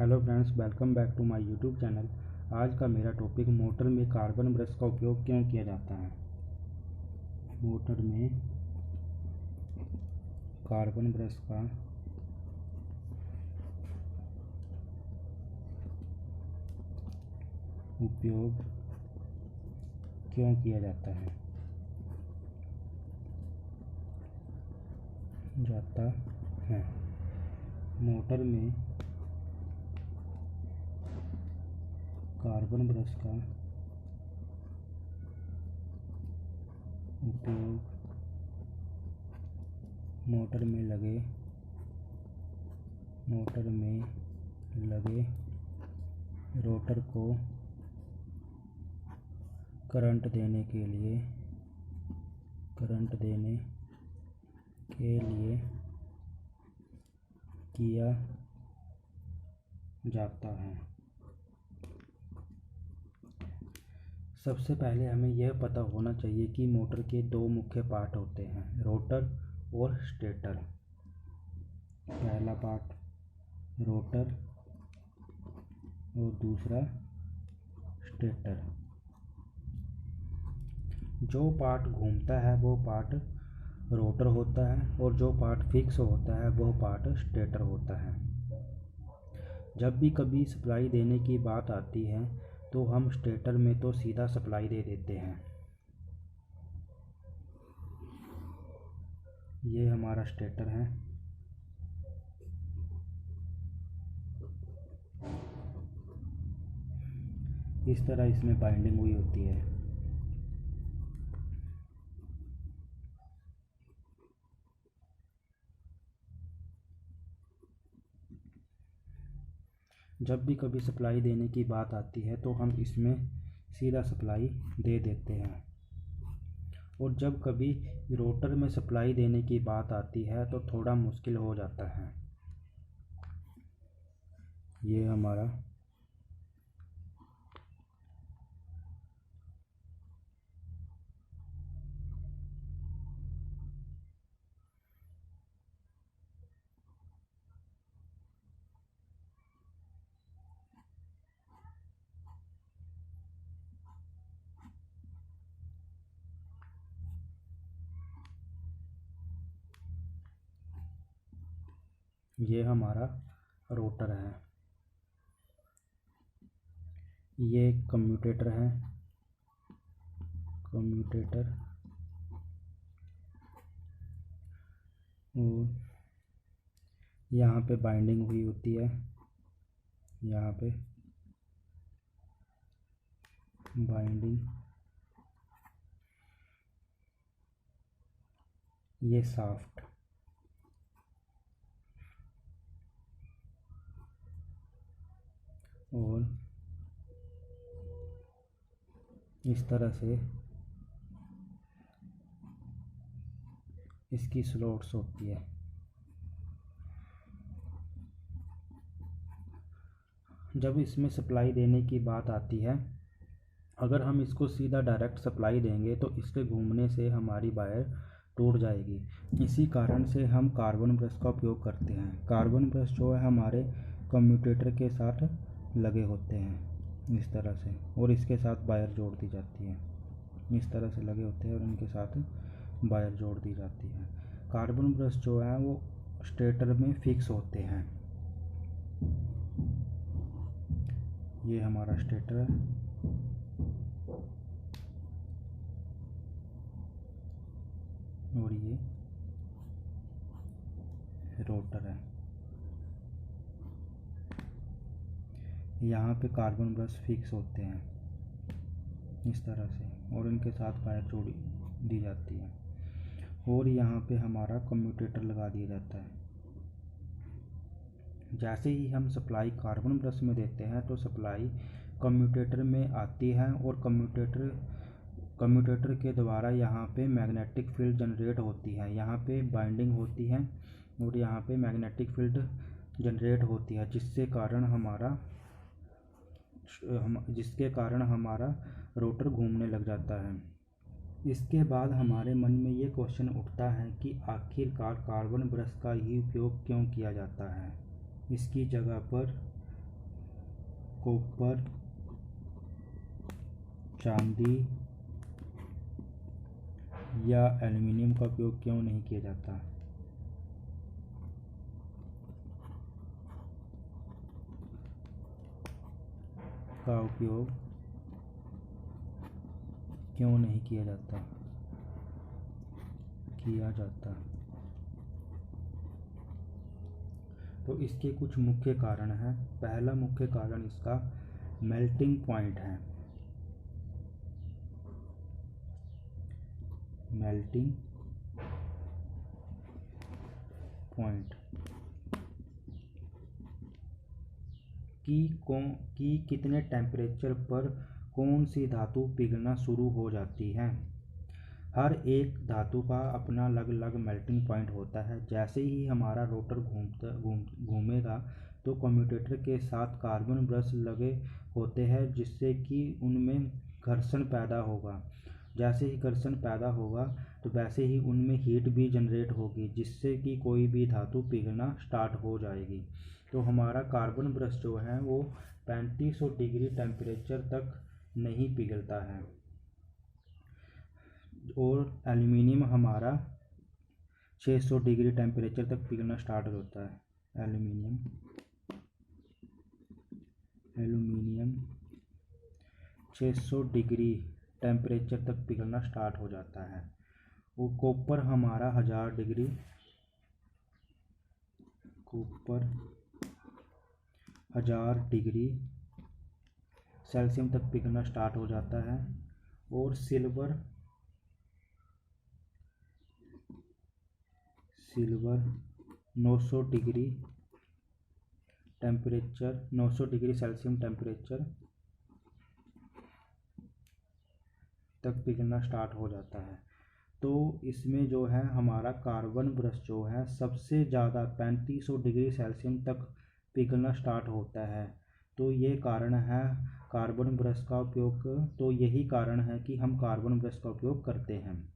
Hello friends, welcome back to my YouTube channel. आज का मेरा टॉपिक मोटर में कार्बन ब्रश का उपयोग क्यों किया जाता है। मोटर में कार्बन ब्रश का उपयोग क्यों किया जाता है। मोटर में कार्बन ब्रश का उपयोग मोटर में लगे रोटर को करंट देने के लिए किया जाता है। सबसे पहले हमें यह पता होना चाहिए कि मोटर के दो मुख्य पार्ट होते हैं, रोटर और स्टेटर। पहला पार्ट रोटर और दूसरा स्टेटर। जो पार्ट घूमता है वो पार्ट रोटर होता है और जो पार्ट फिक्स होता है वो पार्ट स्टेटर होता है। जब भी कभी सप्लाई देने की बात आती है तो हम स्टेटर में तो सीधा सप्लाई दे देते हैं। ये हमारा स्टेटर है। इस तरह इसमें बाइंडिंग हुई होती है। जब भी कभी सप्लाई देने की बात आती है तो हम इसमें सीधा सप्लाई दे देते हैं, और जब कभी रोटर में सप्लाई देने की बात आती है तो थोड़ा मुश्किल हो जाता है। ये हमारा रोटर है। ये कम्यूटेटर है। और यहाँ पे बाइंडिंग हुई होती है। यहाँ पे बाइंडिंग, ये शाफ्ट। और इस तरह से इसकी स्लॉट्स होती है। जब इसमें सप्लाई देने की बात आती है, अगर हम इसको सीधा डायरेक्ट सप्लाई देंगे तो इसके घूमने से हमारी वायर टूट जाएगी। इसी कारण से हम कार्बन ब्रश का उपयोग करते हैं। कार्बन ब्रश जो है हमारे कम्यूटेटर के साथ लगे होते हैं इस तरह से, और इसके साथ वायर जोड़ दी जाती है। इस तरह से लगे होते हैं और इनके साथ वायर जोड़ दी जाती है। कार्बन ब्रश जो है वो स्टेटर में फिक्स होते हैं। ये हमारा स्टेटर है। और ये रोटर है। यहाँ पे कार्बन ब्रश फिक्स होते हैं इस तरह से, और इनके साथ वायर जोड़ दी जाती है। और यहाँ पे हमारा कम्यूटेटर लगा दिया जाता है। जैसे ही हम सप्लाई कार्बन ब्रश में देते हैं तो सप्लाई कम्यूटेटर में आती है, और कम्यूटेटर के द्वारा यहाँ पे मैग्नेटिक फील्ड जनरेट होती है। यहाँ पे बाइंडिंग होती है और यहाँ पे मैग्नेटिक फील्ड जनरेट होती है, जिसके कारण हमारा रोटर घूमने लग जाता है। इसके बाद हमारे मन में ये क्वेश्चन उठता है कि आखिरकार कार्बन ब्रश का ही उपयोग क्यों किया जाता है। इसकी जगह पर कॉपर, चांदी या एल्युमिनियम का उपयोग क्यों नहीं किया जाता? का उपयोग क्यों नहीं किया जाता? तो इसके कुछ मुख्य कारण हैं। पहला मुख्य कारण इसका मेल्टिंग पॉइंट है। मेल्टिंग पॉइंट कि कितने टेम्परेचर पर कौन सी धातु पिघलना शुरू हो जाती है। हर एक धातु का अपना अलग अलग मेल्टिंग पॉइंट होता है। जैसे ही हमारा रोटर घूमेगा तो कम्यूटेटर के साथ कार्बन ब्रश लगे होते हैं, जिससे कि उनमें घर्षण पैदा होगा। जैसे ही घर्षण पैदा होगा तो वैसे ही उनमें हीट भी जनरेट होगी, जिससे कि कोई भी धातु पिघलना स्टार्ट हो जाएगी। तो हमारा कार्बन ब्रश जो है वो 3500 डिग्री टेम्परेचर तक नहीं पिघलता है, और एल्युमिनियम हमारा 600 डिग्री टेम्परेचर तक पिघलना स्टार्ट होता है। एल्युमिनियम 600 डिग्री टेम्परेचर तक पिघलना स्टार्ट हो जाता है। और कॉपर हमारा 1000 डिग्री सेल्सियस तक पिघलना स्टार्ट हो जाता है। और सिल्वर 900 डिग्री सेल्सियस टेम्परेचर तक पिघलना स्टार्ट हो जाता है। तो इसमें जो है हमारा कार्बन ब्रश जो है सबसे ज़्यादा 3500 डिग्री सेल्सियस तक पिघलना स्टार्ट होता है। तो ये कारण है कार्बन ब्रश का उपयोग। तो यही कारण है कि हम कार्बन ब्रश का उपयोग करते हैं।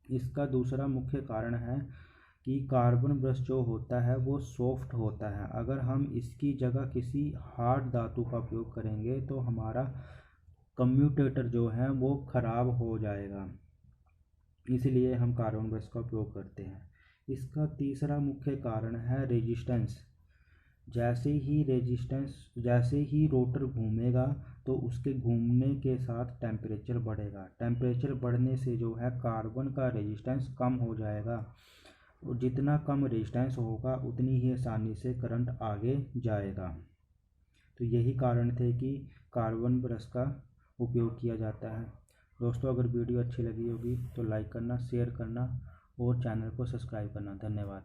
इसका दूसरा मुख्य कारण है कि कार्बन ब्रश जो होता है वो सॉफ्ट होता है। अगर हम इसकी जगह किसी हार्ड धातु का उपयोग करेंगे तो हमारा कम्यूटेटर जो है वो ख़राब हो जाएगा, इसलिए हम कार्बन ब्रश का उपयोग करते हैं। इसका तीसरा मुख्य कारण है रेजिस्टेंस। जैसे ही रोटर घूमेगा तो उसके घूमने के साथ टेम्परेचर बढ़ेगा। टेम्परेचर बढ़ने से जो है कार्बन का रेजिस्टेंस कम हो जाएगा, और जितना कम रेजिस्टेंस होगा उतनी ही आसानी से करंट आगे जाएगा। तो यही कारण थे कि कार्बन ब्रश का उपयोग किया जाता है। दोस्तों, अगर वीडियो अच्छी लगी होगी तो लाइक करना, शेयर करना और चैनल को सब्सक्राइब करना। धन्यवाद।